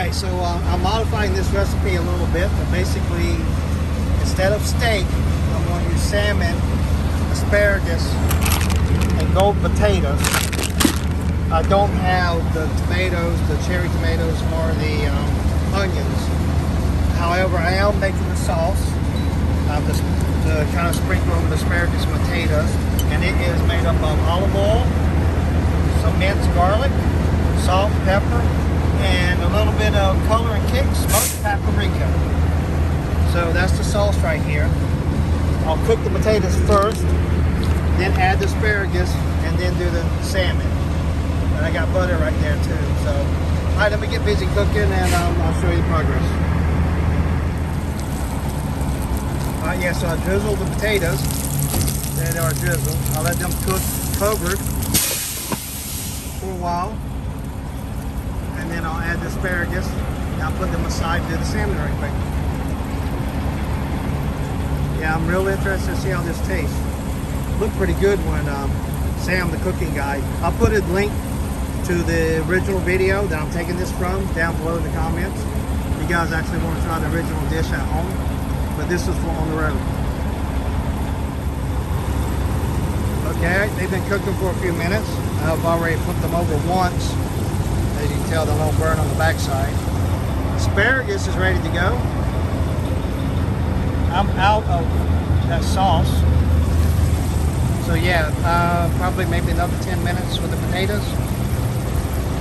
Alright, so I'm modifying this recipe a little bit, but basically, instead of steak, I'm going to use salmon, asparagus, and gold potatoes. I don't have the tomatoes, the cherry tomatoes, or the onions. However, I am making the sauce to kind of sprinkle over the asparagus and potatoes, and it is made up of olive oil, some minced garlic, salt, pepper, and a little bit of color and kick, smoked paprika. So that's the sauce right here. I'll cook the potatoes first, then add the asparagus, and then do the salmon. And I got butter right there too. So, all right, let me get busy cooking, and I'll show you the progress. All right, yeah, so I drizzle the potatoes. There they are drizzled. I'll let them cook covered for a while. And then I'll add the asparagus, and I'll put them aside and do the salmon right quick. Yeah, I'm real interested to see how this tastes. Looked pretty good when Sam, the cooking guy, I'll put a link to the original video that I'm taking this from down below in the comments. You guys actually want to try the original dish at home, but this is for on the road. Okay, they've been cooking for a few minutes. I've already put them over once. As you can tell, the little burn on the backside. Asparagus is ready to go. I'm out of that sauce. So yeah, probably maybe another 10 minutes with the potatoes.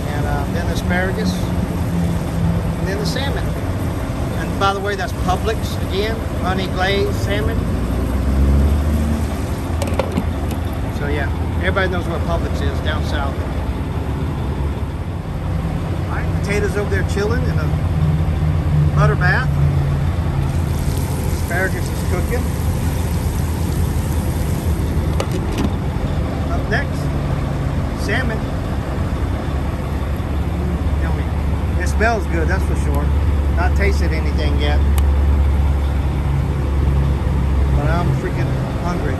And then the asparagus. And then the salmon. And by the way, that's Publix again. Honey glazed salmon. So yeah, everybody knows what Publix is down south. Alright, potatoes over there chilling in a butter bath. Asparagus is cooking. Up next, salmon. Yummy. It smells good, that's for sure. Not tasted anything yet. But I'm freaking hungry.